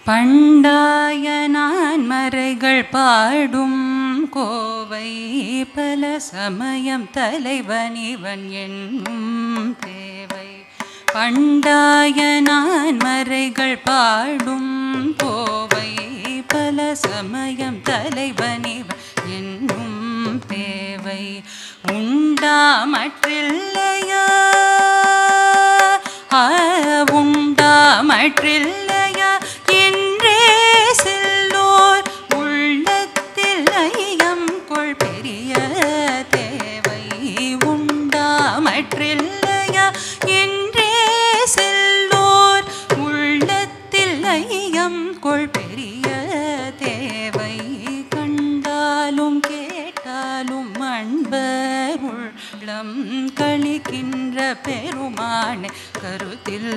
பண்டாய நான் மறைகள் பாடும் கோவை பல சமயம் தலைவன் இவன் என்னும் தேவை. பண்டாய நான் மறைகள் பாடும் கோவை பல சமயம் தலைவன் இவன் என்னும் தேவை. உண்டாமற்றில்லையா உண்டாமற்றில்லையா என்றே செல்லோர் உள்ளத்தில் ஐயம் கொள் பெரிய தேவை. உண்டாமற்றில்லையா என்றே செல்லோர் உள்ளத்தில் ஐயம் கொள் பெரிய தேவை. கண்டாலும் கேட்டாலும் அன்பர் உள்ளம் கழிக்கின்ற பெருமானை கருத்தில்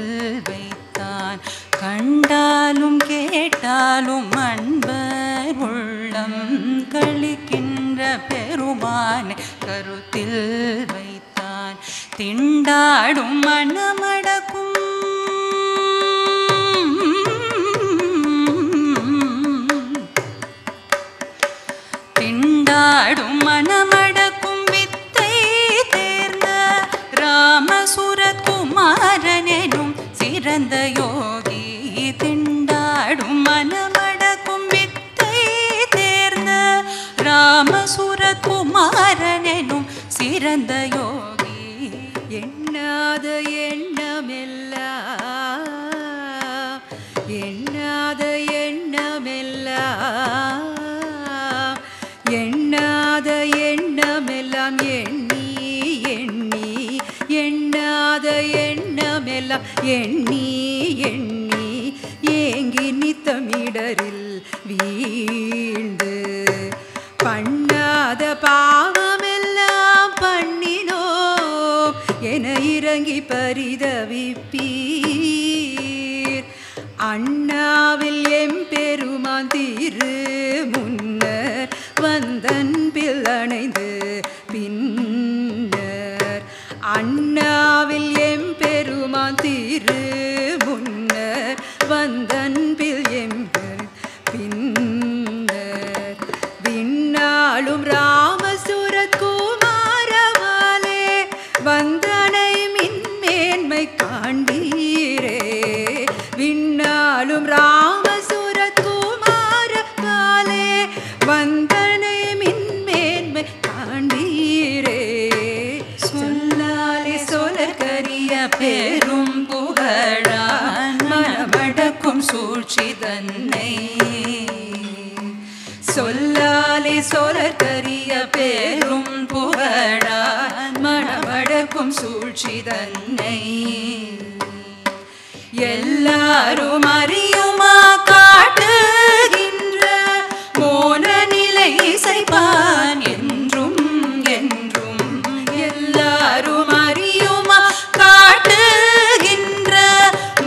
வைத்தான். கண்டாலும் கேட்டாலும் அன்பர் உள்ளம் கழிக்கின்ற பெருமானை கருத்தில் வைத்தான். திண்டாடும் மனமடக்கும் திண்டாடும் மனமடக்கும் வித்தை தேர்ந்த ராமசுரகுமாரனும் சிறந்த யோகி. திண்டாடும் மனமடக்கும் வித்தை தேர்ந்த ராமசுரகுமாரனும் சிறந்த யோகி. எண்ணாத எண்ணமெல்லாம் எண்ணாத எண்ணமெல்லாம் எண்ணாத எண்ணமெல்லாம் எண்ணி எண்ணி எண்ணாத எண்ணமெல்லாம் எண்ணி எண்ணி ஏங்கி நித்தமிடரில் வீழ்ந்து பண்ணாத பாவமெல்லாம் பண்ணினோம் என இறங்கி பரிதவிப்பீர். அண்ணாவில் எம்பெருமான் திரு முன்னர் வந்தன்பில் அணைந்து பின்னர். அண்ணாவில் எம்பெருமான் திரு முன்னர் வந்தன்பில் எம்பெரு பின்னர். விண்ணாளும் ராமசுரகுமாரவாலே வந்தனை மின்மேன்மை காண்பீரே. விண்ணாளும் ராமசுரகுமாரவாலே வந்தனை மின்மேன்மை காண்பீரே. சொல்லாலே சொலற்கரிய பெரும் புகழான் மனமடக்கும் சூழ்ச்சி தன்னை. சொல்லாலே சொலற்கரிய பெரும் புகழான் மனமடக்கும் சூழ்ச்சி தன்னை. எல்லாரும் அறியுமா காட்டுகின்ற மோன நிலை இசைப்பான் என்றும் என்றும். எல்லாரும் அறியுமா காட்டுகின்ற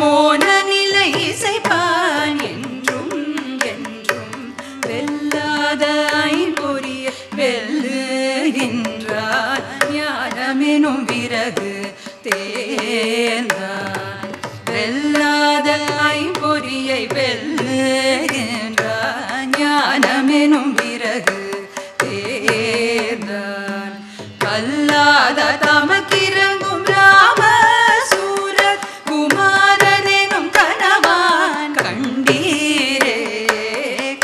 மோன நிலை இசைப்பான் என்றும் என்றும். வெல்லாத ஐம்பொறிய வெல்லுகின்றான் ஞானமெனும் விறகு தேர்ந்தான். வெல்லாத ஐம்பொறியை வெல்லுகின்றான் ஞானமெனும் விறகு தேர்ந்தான். கல்லாத தமக்கிறங்கும் ராமசூரத் குமாரனெனும் கணவான் கண்டீரே.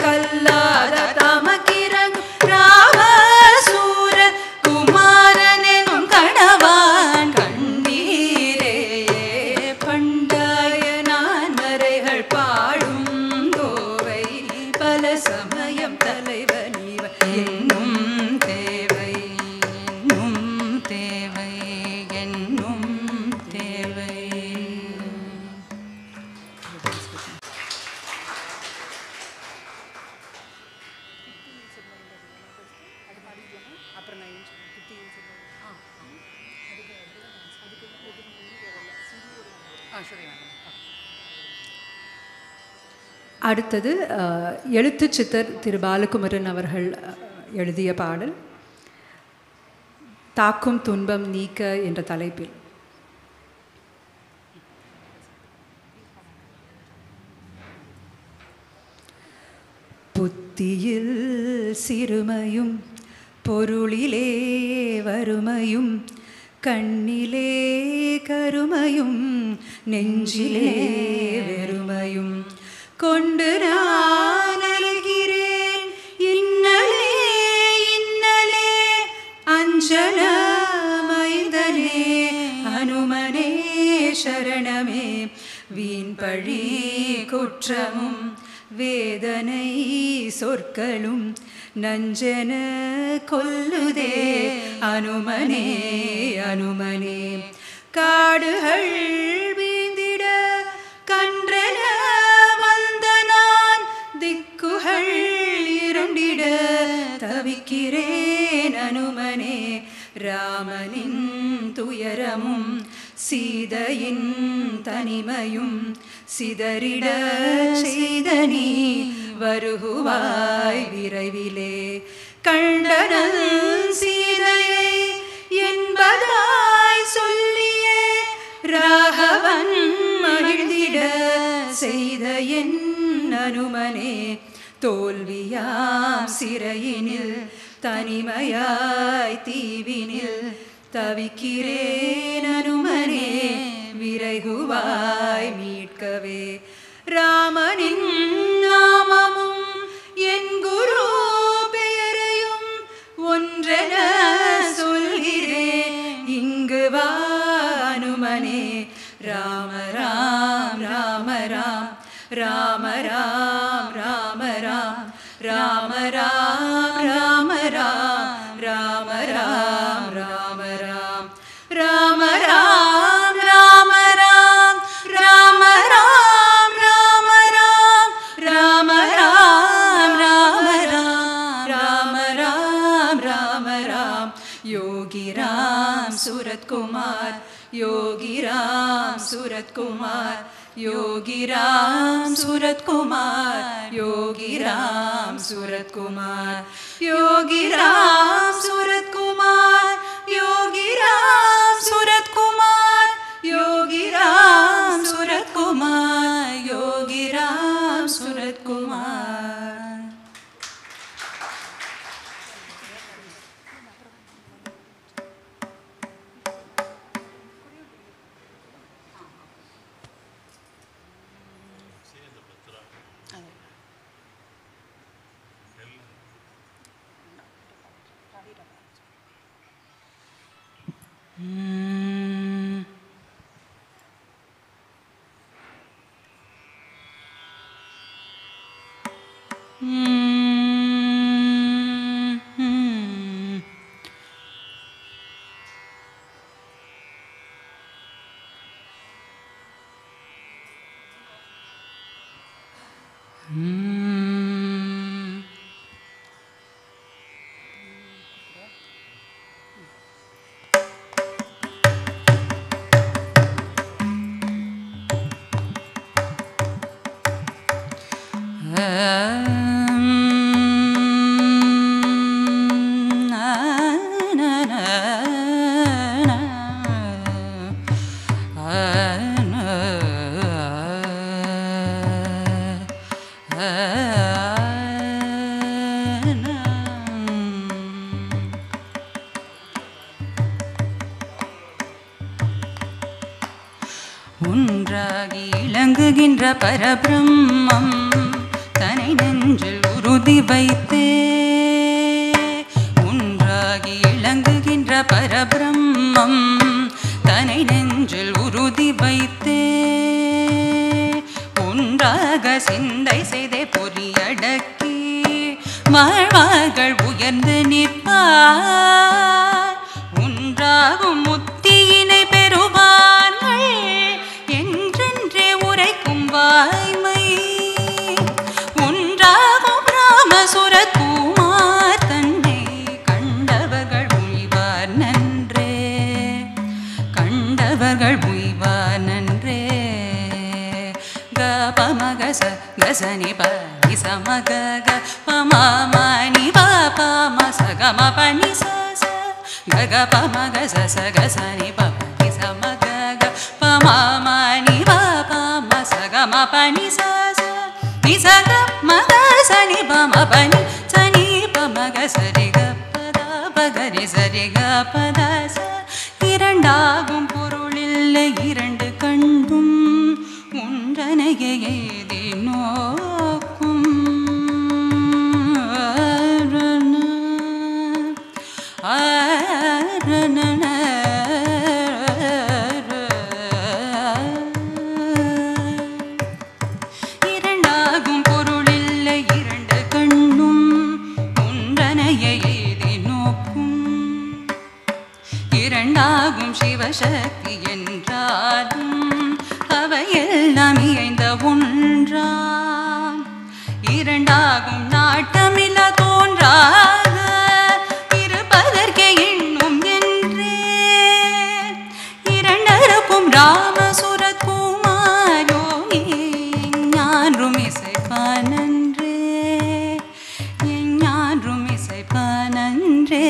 கல்லாத தமக்கிறங்கும் ராமசூரத் குமாரனெனும் கணவான் கண்டீரே. பண்டாய நான் மறைகள் பாடும் கோவை பல சமயம் தலைவன் இவன் என்னும் தேவை என்னும் தேவை என்னும் தேவை. அடுத்தது எழுத்து சித்தர் திரு பாலகுமரன் அவர்கள் எழுதிய பாடல் தாக்கும் துன்பம் நீக்க என்ற தலைப்பில். புத்தியில் சிறுமையும் பொருளிலே வறுமையும் கண்ணிலே கருமையும் நெஞ்சிலே வெறுமையும் கொண்டு நான் அழுகிறேன் இன்னலே இன்னலே அஞ்சன மைந்தனே அனுமனே சரணமே வீண் பழி குற்றமும் வேதனை சொற்களும் நஞ்சன கொல்லுதே அனுமனே அனுமனே காடுகள் வீந்திட கன்றன வந்த நான் திக்குகள் இருண்டிட தவிக்கிறேன் அனுமனே ராமனின் துயரமும் சீதையின் தனிமையும் சிதறிட செய்த நீ வருகுவாய் விரைவிலே கண்டனன் சீதையை என்பதாய் சொல்லியே ராகவன் மகிழ்ந்திட செய்த என் அனுமனே தோல்வியாம் சிறையினில் தனிமையாய் தீவினில் தவிக்கிறேன் அனுமனே விரைகுவாய் மீட்கவே ராமனின் நாமமும் என் குரு பெயரையும் ஒன்றென சொல்கிறேன் இங்கு வா அனுமனே ராம ராம் ராம ராம் ராம ராம் ராம ராம் ராம ராம் ராம ராம் ராம ராம் ராம ராம் ராம ராம் ராம ராம் ராம ராம் ராம ராம் ராம ராம் ராம ராம் ராம ராம் ராம ராம் யோகி ராம் सूरत कुमार योगी राम सूरत कुमार योगी राम सूरत कुमार योगी राम सूरत कुमार योगी राम सूरत कुमार योगी राम सूरत कुमार योगी राम सूरत कुमार योगी राम सूरत कुमार. ஒன்றாகி இளங்குகின்ற பரபிரம்மம் தனை நெஞ்சில் உறுதி வைத்தே ஒன்றாகி இளங்குகின்ற பரபிரம்மம் தனை நெஞ்சில் உறுதி வைத்தே ஒன்றாக சிந்தை செய்தே பொறியடக்கி மாழ்வார்கள் உயர்ந்து நிற்பார் ஒன்றாகும் முத்தியினை பெறுவார்கள் என்றென்றே உரைக்கும் வாய்மை ஒன்றாகும் ராமசுரத் குமார் தன்னை கண்டவர்கள் உய்வார் நன்றே கண்டவர்கள் உய்வார் நன்றே கபமகச கசனி sama ga ga pa ma ma ni pa pa ma sa ga ma pa ni sa sa ga ga pa ma ga sa ni pa pa ni sa ma ga ga pa ma ma ni pa pa ma sa ga ma pa ni sa sa ni sa ga ma ga sa ni pa ma pa ni sa ni pa ma ga sa ri ga pa da pa ga ri sa ri ga pa da sa இரண்டாகும் பொருளில்லை இரண்டு கண்டும் ஒன்றனைய ஏதி நோக்கும் இரண்டாகும் பொருளில்லை இரண்டு கண்ணும் ஒன்றனைய ஏதி நோக்கும் இரண்டாகும் சிவசக்தி என்றாலும் அவையெல்லாம் இயைந்த ஒன்றாம் இரண்டாகும் நாட்டமில்ல தோன்றாக இருப்பதற்கே எண்ணும் என்றே இரண்டருக்கும் ராமசுரகுமாரோ ஞான்றும் இசைப்பானன்றே ஞான்றும் இசைப்பானன்றே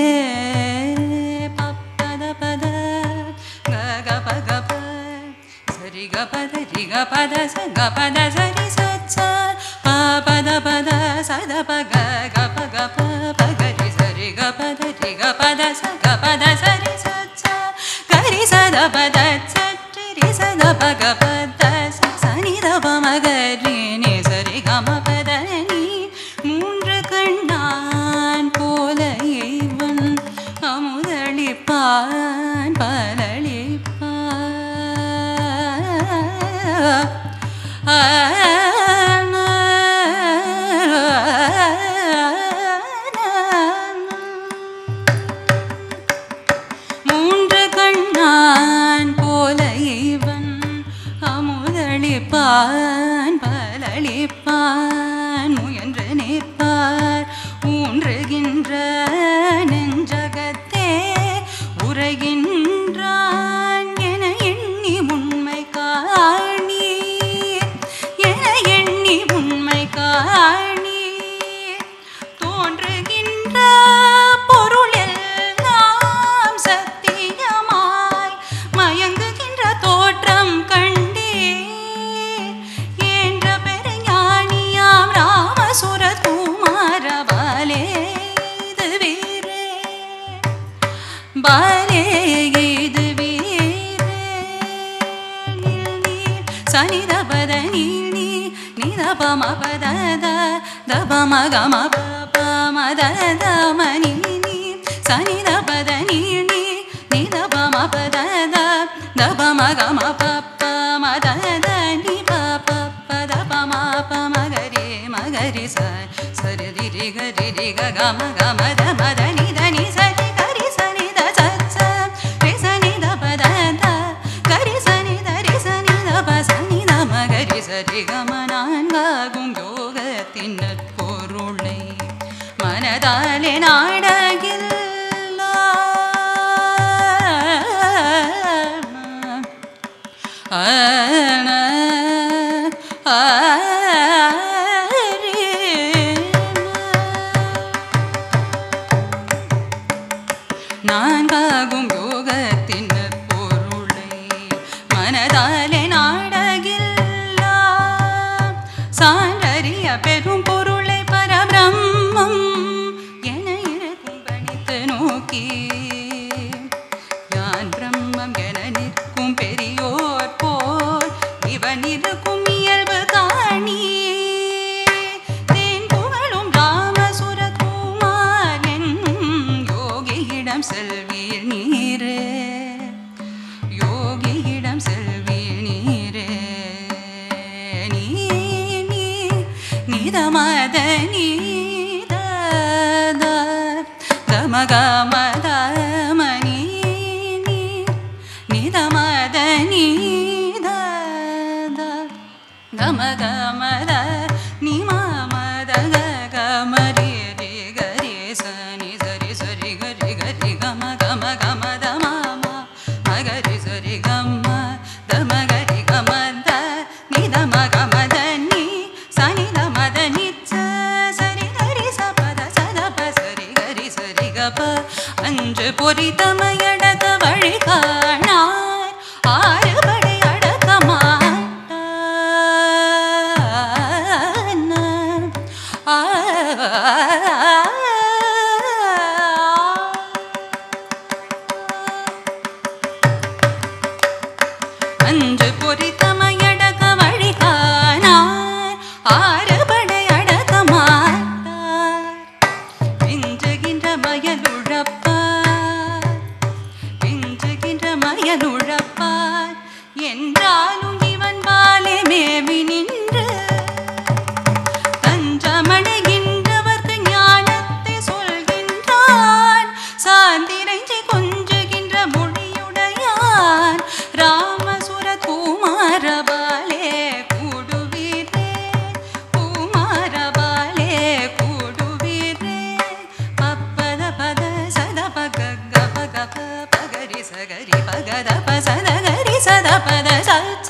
ga pada sa ga pada sa ri sa sa pa pada pada sa da pa ga pa pa ga ri sa ri ga pada sa ga pada sa ri sa sa ga ri sa da pada sa ri sa da pa ga pada sa sa ni da pa ma ga ri ni sa ri ga ma pada ni மூன்று கண்ணான் போல இவன் அமுதளிப்பான் பலளிப்பான் மூன்று கண்ணான் போல இவன் அமுதளிப்பான் பலளிப்பான் முயன்று நிற்பார் ஊன்றுகின்ற நெஞ்சகத்தே உரைகின்றான் என எண்ணி உண்மை காணி என எண்ணி உண்மை காணி தோன்றுகின்ற பொருள் எல்லாம் சத்தியமாய் மயங்குகின்ற தோற்றம் கண்டே என்ற பெருஞானியாம் ராமசுரகுமார பாலே இது வீரே பாலே இது வீரே சனித பத நீ நித பம பத த பம கம ப மத த மணி நீ சனித பத நீ நித பம பத த பம கம ப மத த நீ ப பத பம ப மகரி சரி ரி க கம கம த மத நி த நி சரி கரி சனி த ச ரி சனி த பத த கரி சனி த ரி சனி த ப சனி த மகரி சரி கம நான்காகும் யோகத்தின் பொருளை மனதாலே நாடகில் நான்காகும் யோகத்தின் பொருளை மனதாலே நாடகில்லா சான்றறிய பெரும் பொருளை பரபிரம்மம் என இருக்கும் கணித்து நோக்கி யான் பிரம்மம் என நிற்கும் பெரியோர் போல் இவன் இருக்கும் இயல்பு காணி தேன் புகழும் ராமசுரகுமார் என்னும் யோகியிடம் செல்வீர் நீரே யோகியிடம் செல்வீர் நீரே நீ நிதமத நீத தமகமத மணி நிதமத நீத கமகமத நிமமத கமரி ரி கரி சனி சரி சரி கரி கரி கம கம கமத மம மகரி சரி கம தமகரி கமத நிதம கமத நீ சனி தமத நிச்ச பொறித்தமையடக வழி காணார் ஆறுபடை அடக்க அஞ்சு பொறித்தமையடக வழி காணார் ஆறுபடை அடக்க மாட்டார் விஞ்சுகின்ற மயலுழப்பார் என்றாலும் இவன் பாலே மேவி நின்று தஞ்சமடைகின்றவர்க்கு ஞானத்தை சொல்கின்றான் சாந்திரைஞ்சி கொஞ்சுகின்ற மொழியுடையான் ராமசுர குமாரபாலே கூடுவீரே குமாரபாலே கூடுவீரே பப்பத பத சத பக கப கப பகரி சகரி பகத பசத கரி சத பத சச்ச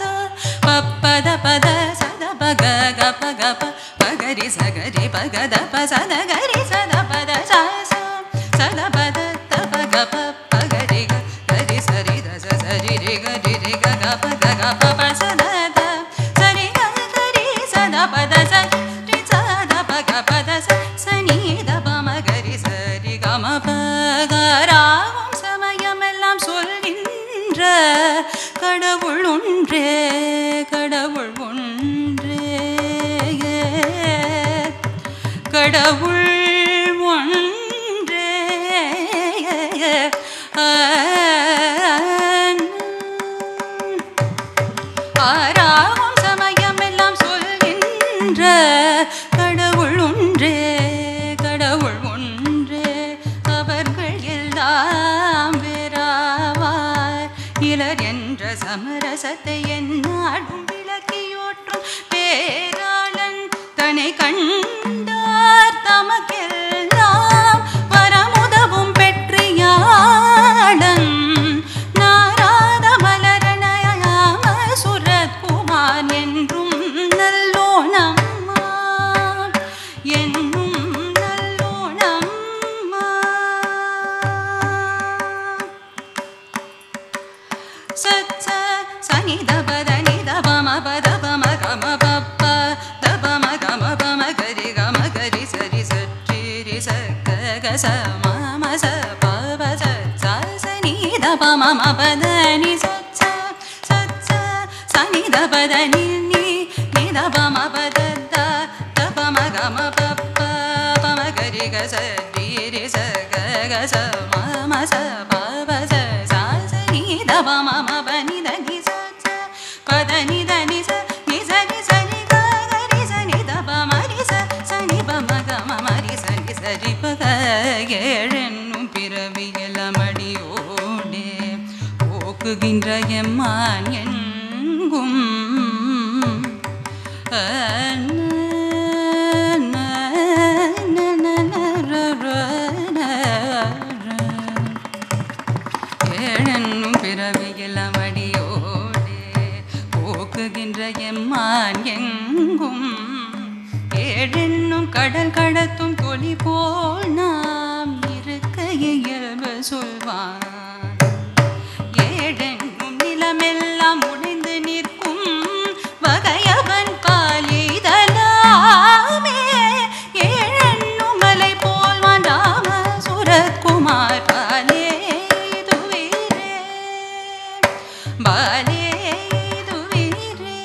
பப்பத பத சத பக கப கப பகரி சகரி பகத பசத கரி சத பத சச்ச சத பத தப கப பகரி கரி சரி தச சரி ரி கரி ரி கப கப பசத சரி கரி சத பத சரி சத பக பத சனி தப மகரி சரி கம பகராவும் சமயமெல்லாம் சொல்கின்ற கடவுள் ஒன்றே கடவுள் ஒன்றே கடவுள் ஒன்றே ஆறாவும் சமயமெல்லாம் சொல்கின்ற கடவுள் ஒன்றே கடவுள் ஒன்றே அவர்கள் எல்லாம் வேறாவார் இலர் என்ற சமரசத்தை என்னாடும் விளக்கியோற்றும் பேராளன் தன்னை கண்டார் தமக்கெல்லாம் வரமுதவும் பெற்றியாளன் நாராத மலரணயாம சுரத்குமார் என்றும் நல்லோணம்மா என்னும் நல்லோணம்மா சச்ச சனி தபத நிதப மபத பம கம பப்ப தப ம கம பம கரி கம கரி சரி சற்றி ரி சக கச மம ச பவ சச்ச சனி தப மம பத நி சச்ச சச்ச சனி தபத நி நி நிதப மபத த தப ம கம பப்ப பம கரி கச ரி ரி சக கச மம ச பவ ச சனி தப மம பனி தனி சச்ச பத நி தனி ச நி ச நி ச நி க கரி ச நி தப மரி ச சனி பம கம மரி ச நி சரி பக ஏழென்னும் பிறவியெல்லாம் அடியோடே போக்குகின்ற எம்மான் எங்கும் ஏழென்னும் பிறவியெல்லாம் அடியோடே போக்குகின்ற எம்மான் எங்கும் ஏழென்னும் கடல் கடத்தும் தொலி போல் நாம் இருக்க இயல்பு சொல்வான் ஏழென்னும் நிலமெல்லாம் உடைந்து நிற்கும் வகையவன் பாலிதலாமே ஏழென்னும் மலை போல்வான் ராம சுரத்குமார் பாலே இதுவீரே பாலே இதுவீரே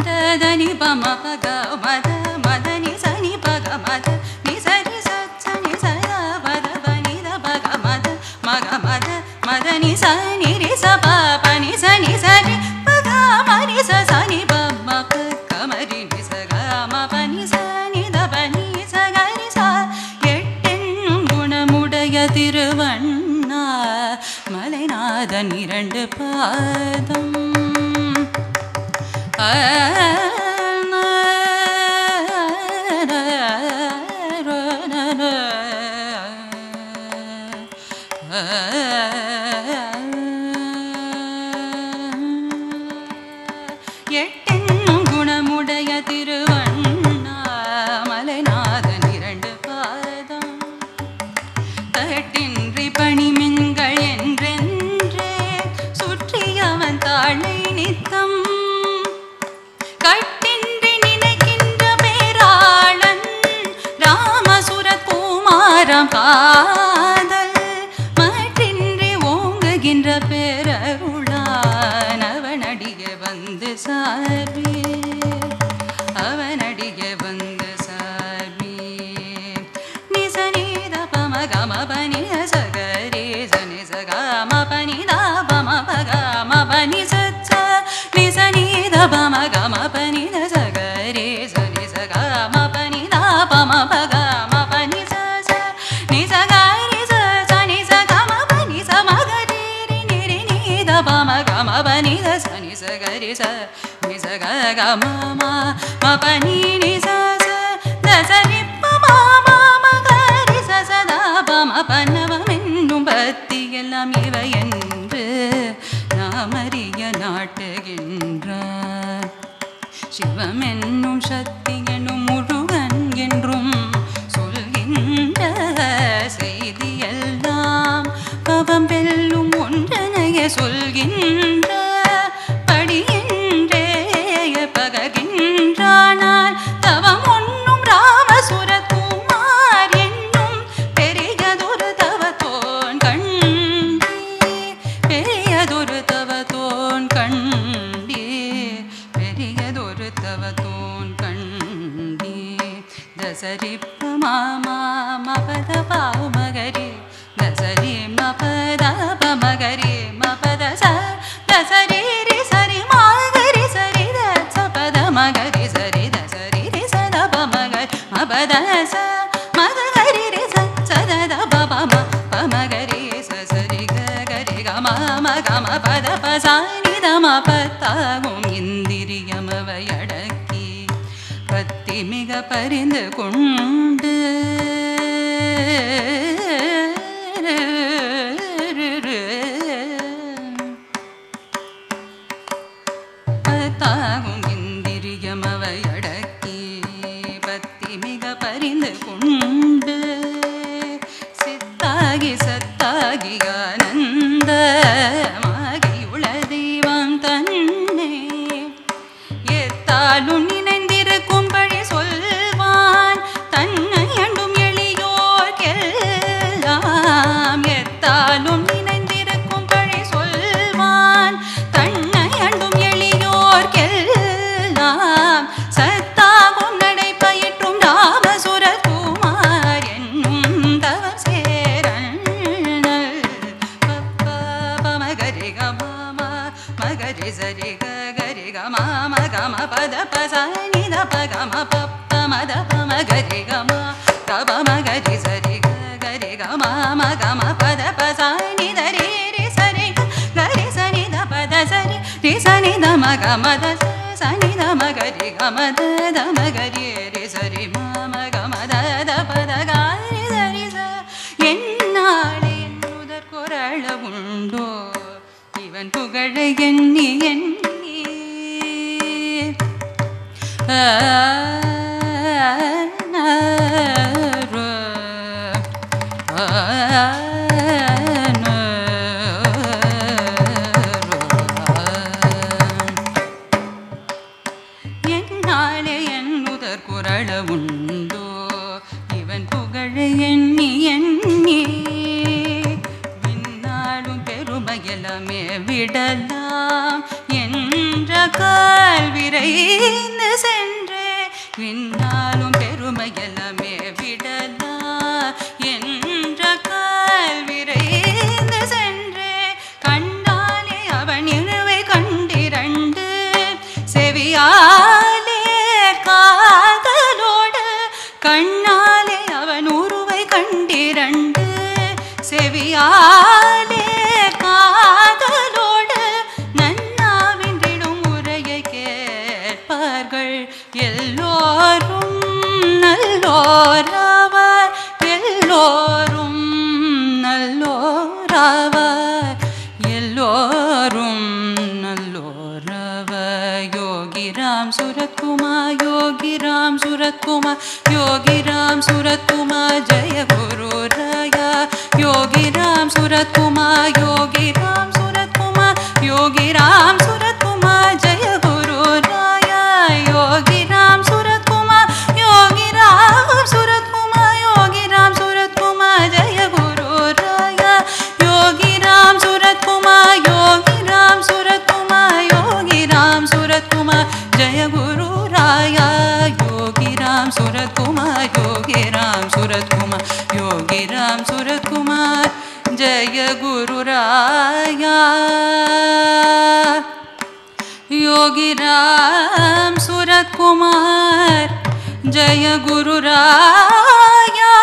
ததனி பம பக மத மதனி சனி பக மத நி சரி சச்ச நி சய பத பனி த பக மத மக மத மதனி சனி ரி ச ப பனி சனி சரி பக மரி ச சனி பம பக மரி நி ச க ம பனி சனி த பனி ச கரி ச எட்டென்னும் குணமுடைய திருவண்ணா மலைநாதன் இரண்டு பாதம் எட்டென்னும் குணமுடைய திருவண்ணா மலைநாதன் இரண்டு பாதம் தட்டின் பேராம் காதல் மற்றின்றி ஓங்குகின்ற பேரருளான் அவனடிய வந்து சார்பே அவனடிய வந்து சார்பே நிசனித பம கம பனி சகரே சனி சகம பனி தாபம பகம பனி சச்ச நிசனித பம கம பனி சகரே சனி சகம பனி தாபம பகம பனி சச்ச நிசகரி சனி சகம பனி சமகரி நிரி நித பம கம பனி சனி சகரி ச நிசக கம ம பனி நிச தசரி பம மகரி சசத பம பன்னவம் என்னும் பத்தி எல்லாம் இவை என்று நாமறிய நாட்டுகின்றார் சிவம் என்னும் சக்தி என்னும் முருகன் என்றும் சொல்கின்ற செய்தியெல்லாம் பவம் வெல்லும் ஒன்றனைய சொல்கின்ற படியின்றே பககின்றானால் தவம் ஒன்னும் ராமசுரகுமார் என்னும் பெரியதொரு தவத்தோன் கண்டே பெரியதொரு தவத்தோன் கண்டே பெரியதொரு தவத்தோன் கண்டே தசரிப்ப மாமா மபத பாமகரி தசரி மபத பமகரி மபத ச தசரி ரி சரி மகரி சரி தச பத மகரி சரி தசரி ரி சத பமகரி மபத ச மகரி ரி சத பபம பமகரி சரி கரி கம மகம பத பசானி தம பத்தாகும் இந்திரியமவை அடக்கி பத்தி மிக பரிந்து கொண்டு பத்தாகும் இந்திரியமவை அடக்கி பத்தி மிக பரிந்து கொண்டு சித்தாகி சத்தாகி ஆனந்தமாகி உள தெய்வம் தன்னை எத்தாலும் நினைந்திருக்கும் பழி சொல்வான் தன்னை அண்டும் எளியோர்க்கெல்லாம் எத்தாலும் நினைந்திருக்கும் பழி சொல்வான் தன்னை அண்டும் எளியோர்க்கெல்லாம் சத்தாகும் நடை பயிற்றும் ராமசுரகுமார் என்னும் தவம் சேரண்ணல் பமகரி கம மகரி சரி கரி கம மகம பத பசனி தப கம பப்ப மத பமகரி கம தப மகரி சரி கரி கம மகம பத பசனி தரி ரி சரி கரி சனி தப தசரி ரி சனி தம கம தச சனி தம கரி கம தம கரி ரி சரி மம கம தத பத காரி சரி ச என்னாளே என்னுதற் குரள உண்டோ இவன் புகழை எண்ணி எண்ணி என்னாலே என்னுதற் குரள உண்டோ இவன் புகழை எண்ணி எண்ணி விண்ணாலும் பெருமையெல்லாமே விடலாம் என்ற கால் விரைந்து சென்றே விண்ணாலும் பெருமையெல்லாமே விடலாம் என்ற கால் விரைந்து சென்றே கண்டாலே அவன் இழுவை கண்டிரண்டு செவியாலே காதலோடு கண்ணாலே அவன் உருவை கண்டிரண்டு செவியாலே காதலோடு நன்னாவின்றிடும் உரையை கேட்பார்கள் எல்லோரும் நல்லோராவார் எல்லோரும் நல்லோராவார் எல்லோரும் நல்லோராவார் யோகிராம் சுரத்குமார் யோகிராம் சுரத்குமார் யோகிராம் சுரத்குமார் ஜெய குரு ராயா யோகிராம் சுரத்குமார் யோகிராம் சுரத்குமார் யோகிராம் சுரத்குமார் ஜெய குரு ராயா Yogiram Suratkumar Yogiram Suratkumar Yogiram Suratkumar Ram Surat Kumar, Yogi Ram Surat Kumar, Yogi Ram Surat Kumar, Jaya Guru Raya, Yogi Ram Surat Kumar, Jaya Guru Raya,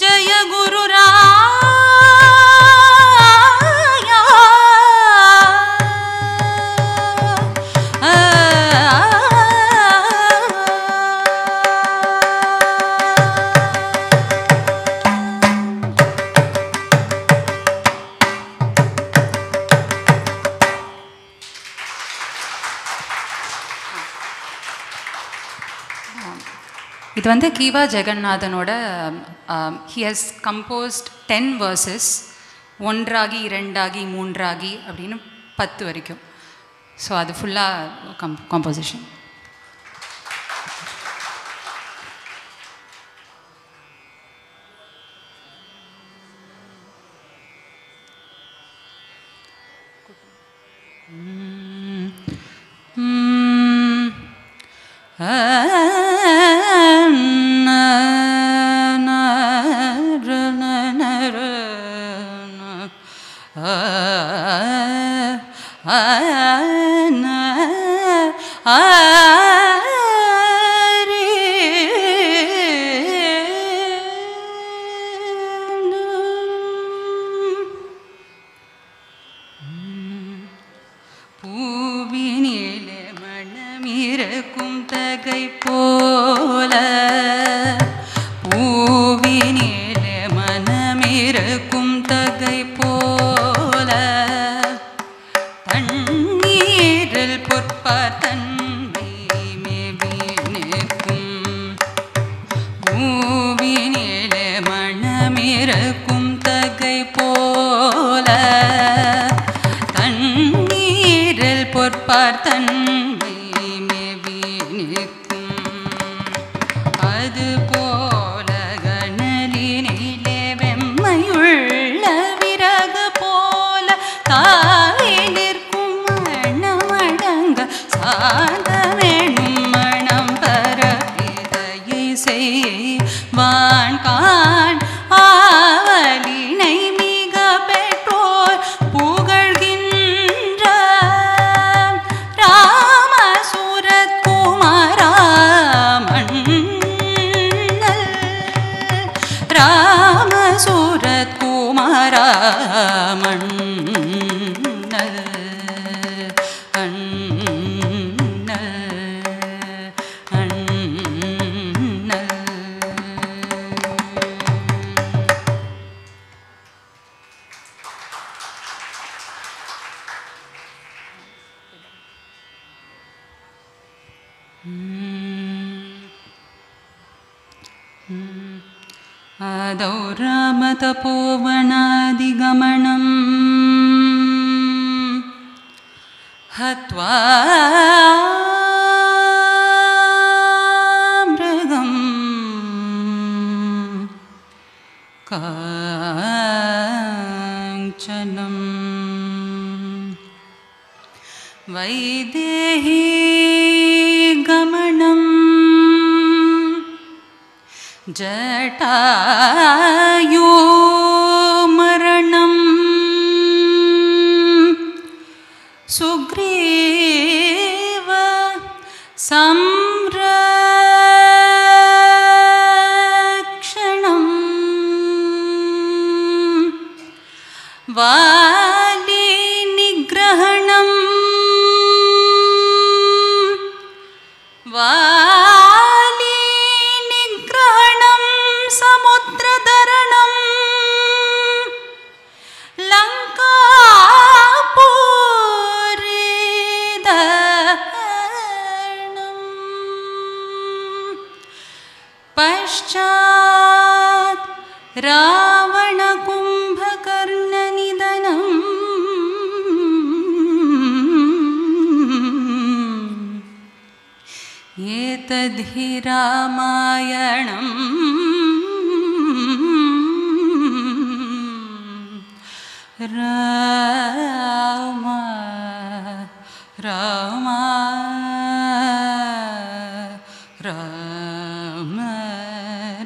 Jaya Guru Raya. இது வந்து Kiva ஜெகநாதனோட he has composed 10 verses, ஒன்றாகி இரண்டாகி மூன்றாகி அப்படின்னு 10 வரைக்கும். ஸோ அது ஃபுல்லாக காம்போசிஷன். பூவினிலே மணமிருக்கும் தகை போல, பூவினிலே மணமிருக்கும் தகை போல, தண்ணீரில் பொற்பார் தன்மை மேவி நிற்கும், பூவினிலே மணமிருக்கும் தகை போல, தண்ணீரில் பொற்பார் தன்மை மேவி நிற்கும், அதுபோல கனலினிலே வெம்மையுள்ள விறகு போல தாவி நிற்கும் மணமடங்க சாதமெனும் மணம் பரப்பிதையை செய்வான் கான் ஆவலினை மிக பெற்றோர் புகழ்கின்ற ராமசூரத் குமாரா மன்னல், ராமசூரத் குமாரா மன்னல், அண்ணல் அண்ணல். आदौ रामतपोवनादिगमनम् हत्वा मृगम् काञ्चनम् वैदेही गमनम् जटायु मरणम् सुग्रीव संरक्षणम् वाली निग्रहणम् वाली निग्रहणम् समुद्रतरणम् लङ्कापुरीदहनम् पश्चात् रावणकुम्भकर्णनिधनम् एतद्धि रामायणम् राम राम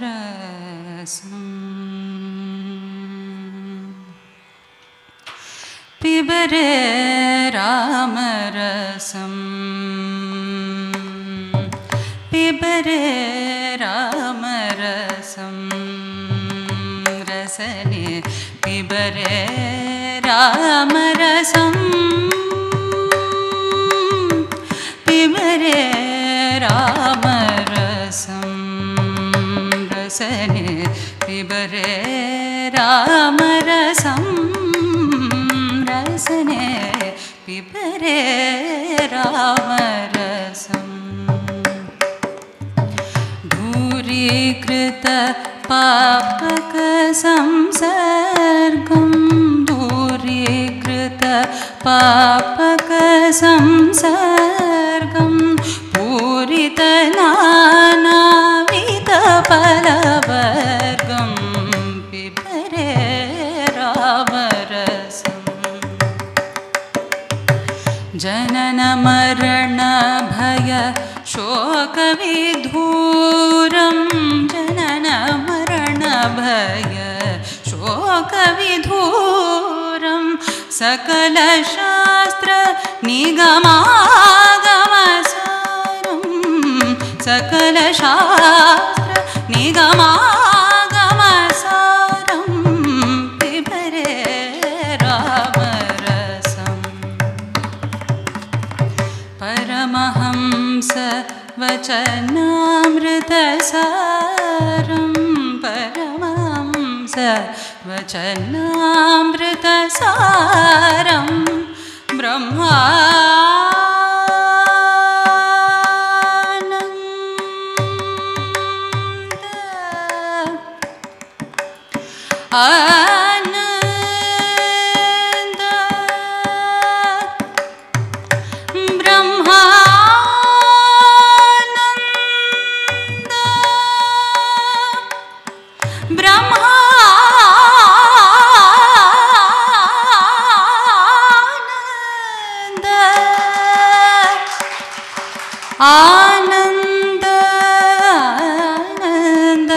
रामरसम् पिबरे रामरसम् पिबरे रामरसम् रसने पिबरे रामरसम् पिबरे रामरसम् रसने पिबरे रामरसम् रसने पिबरे रामरसम् दूरीकृत पापक संसर्गं दूरीकृत पापक संसर्गं पूरित नानाविध फलवर्गं पिबरे रामरसम् जनन मरण भय शोकविधूरं जनन मरण भय शोकविधूरं सकल शास्त्र निगमागमसारं सकल शास्त्र निगमागमसारं पिबरे रामरसम् परमहंस वचनामृतसारं परमहंस वचनामृतसारं आनंद आनंद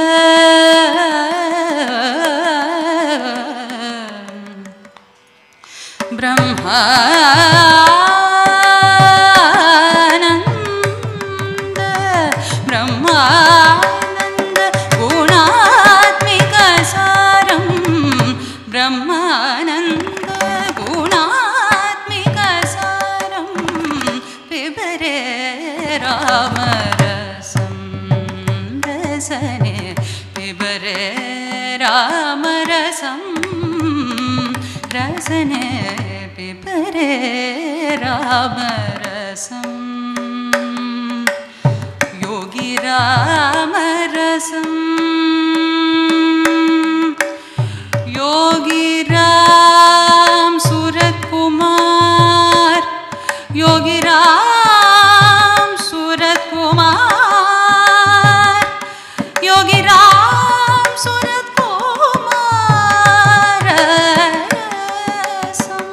ब्रह्मानंद ब्रह्मानंद गुणात्मिक सारं ब्रह्मानंद गुणात्मिक सारं पिबरे रामरसम् रसने पिबरे रामरसम् रसने पिबरे रामरसम् योगी रामरसम् योगी राम सूरत कुमार योगी राम सूरत कुमार योगी राम सूरत कुमार रसम्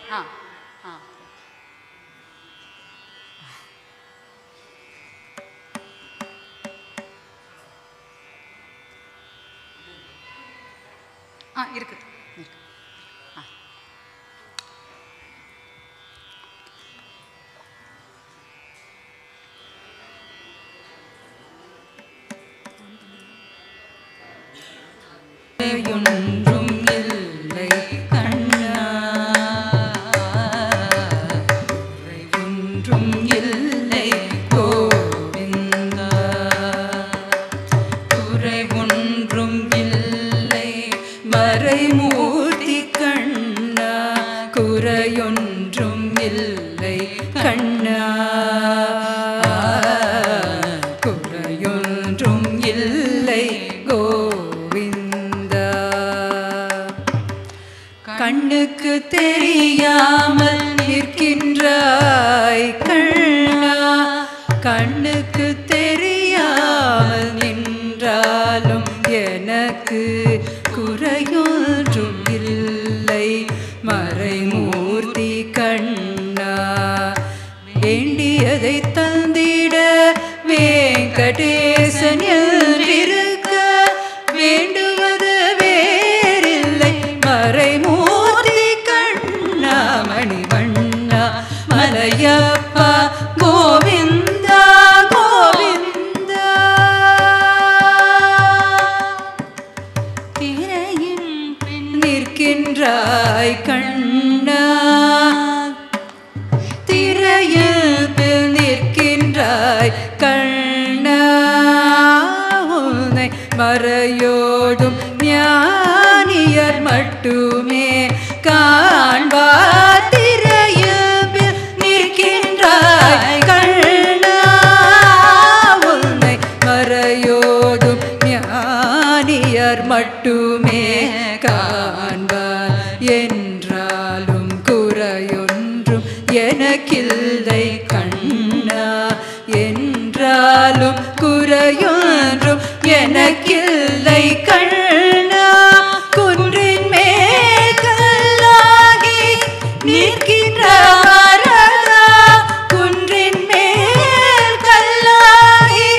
हाँ हाँ இருக்குது ஒன்றும் இல்லை கண்ணா ஒன்றும் இல்லை கோவிந்தா குறை ஒன்றும் இல்லை மறைமூர்த்தி கண்ணா குறையொன்றும் இல்லை கண்ணா குறையொன்றும் இல்லை கோவிந்தா கண்ணுக்கு தெரியாமல் நிற்கின்றாய் கண்ணா கண்ணுக்கு தெரியாமல் நின்றாய் என்றாலும் எனக்கு குறையொன்றும் இல்லை மறைமூர்த்தி கண்ணா. வேண்டியதை தந்திட வெங்கடேசன் என்றிருக்க வேண்டுவது வேறில்லை மறைமூர்த்தி கண்ணா. மணிவண்ணா மலையப்பா கோவிந்தா கோவிந்தா. திரையின் பின் நிற்கின்றாய் கண்ணா, திரையில் பின் நிற்கின்றாய் கண்ணா. உன்னை மறையோடும் ஞானியர் மட்டுமே காண்பார். திரையில் பின் நிற்கின்றாய் கண்ணா, உன்னை மறையோடும் ஞானியர் மட்டுமே காண்பார். என்றாலும் குறையொன்றும் எனக்கில்லை கண்ணா, என்றாலும் குறையொன்றும் எனக்கில்லை கண்ணா. குன்றின் மேல் கல்லாகி நிற்கின்ற வரதா, குன்றின் மேல் கல்லாகி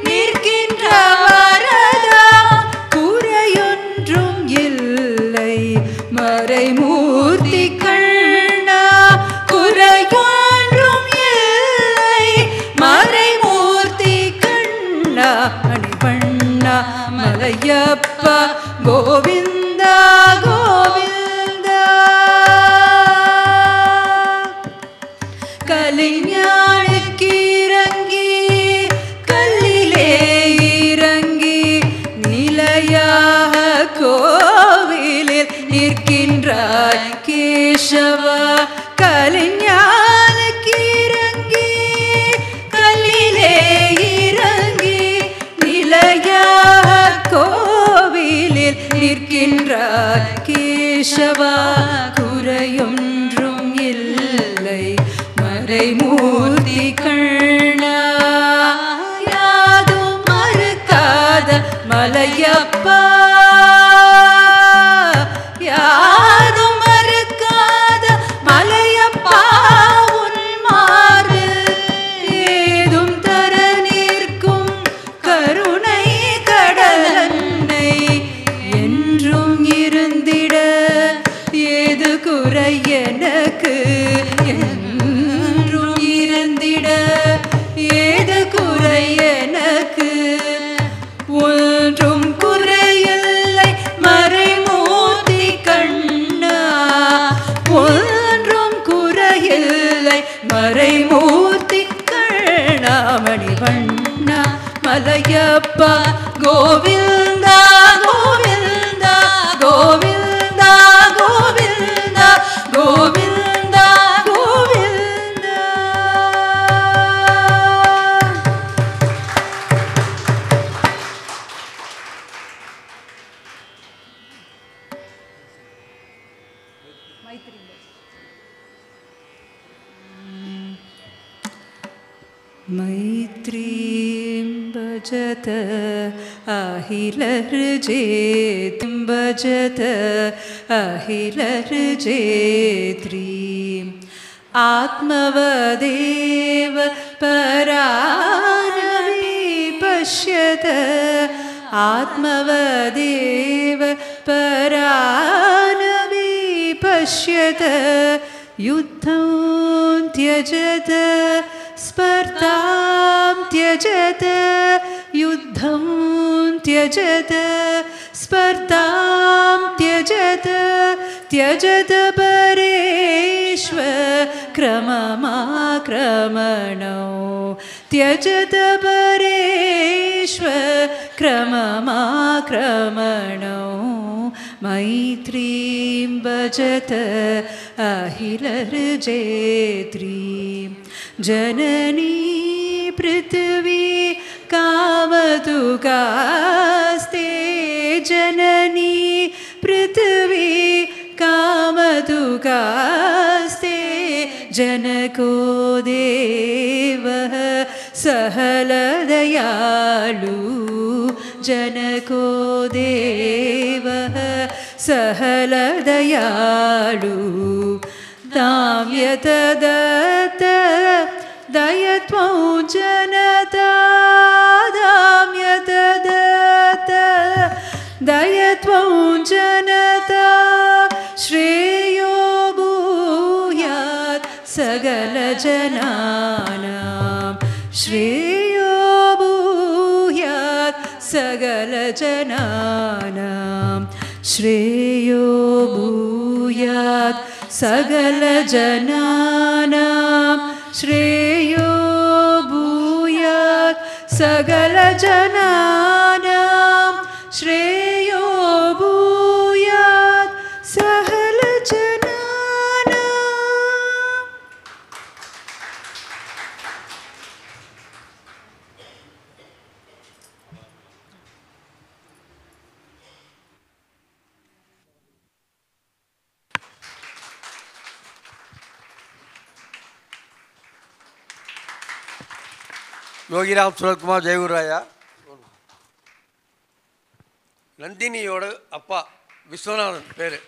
நிற்கின்ற வரதா. குறையொன்றும் இல்லை மறைமூர்த்தி கண்ணா, குறையொன்றும் இல்லை மறைமூர்த்தி கண்ணா. மணிவண்ணா மலையப்பா கோவிந்தா கோவிந்தா. கலிஞானுக்கு இறங்கி கல்லிலே இறங்கி நிலையாக கோவிலில் நிற்கின்றாய் கேசவா. கலிஞானுக்கு இறங்கி கல்லிலே இறங்கி நிலையாக கோவிலில் நிற்கின்றாய் கேசவா. குறையொன்றும் இல்லை மறைமூர்த்தி கண்ணா. யாதும் மறுக்காத மலையப்பா, யாதும் மறுக்காத மலையப்பா. உன் மார்பில் ஏதும் தர நிற்கும் கருணை கடலன்னை என்றும் இருந்திட ஏது குறை எனக்கு என்றும் இருந்திட ஏது குறை எனக்கு. ஒன்றும் குறையில்லை மறைமூர்த்தி கண்ணா, ஒன்றும் குறையில்லை மறைமூர்த்தி கண்ணா. மணிவண்ணா மலையப்பா கோவிந்தா கோவிந்தா கோவிந்தா கோவிந்தா கோவிந்தா கோவிந்தா. मैत्रीं भजत अहिलर्जेतिं भजत अहिलर्जेत्रीं आत्मवदेव परानपि पश्यत आत्मवदेव परानपि पश्यत युद्धं त्यजत स्पर्धां त्यजत युद्धं त्यजत स्पर्धां त्यजत त्यजत परेष्वक्रममाक्रमणौ त्यजत परेष्वक्रममाक्रमणौ मैत्रीं भजत अहिलर्जेत्रीं जननी पृथ्वी कामधुकास्ते जननी पृथ्वी कामधुकास्ते जनको देवः सहलदयालु जनको देवः सहलदयालु तां यतदत्त दयत्वं जनता दां यतदत्त दयत्वं जनता श्रेयो भूयात् सकलजनानां श्रेयो भूयात् सकलजनानां श्रेयो भूयात् सकलजनानां श्रेयो भूयात् सकलजनानां श्रेयो भूयात् सकलजनानां. யோகிராம் சுரத்குமார் ஜெயகுராயா. நந்தினியோட அப்பா விஸ்வநாதன் பேர்.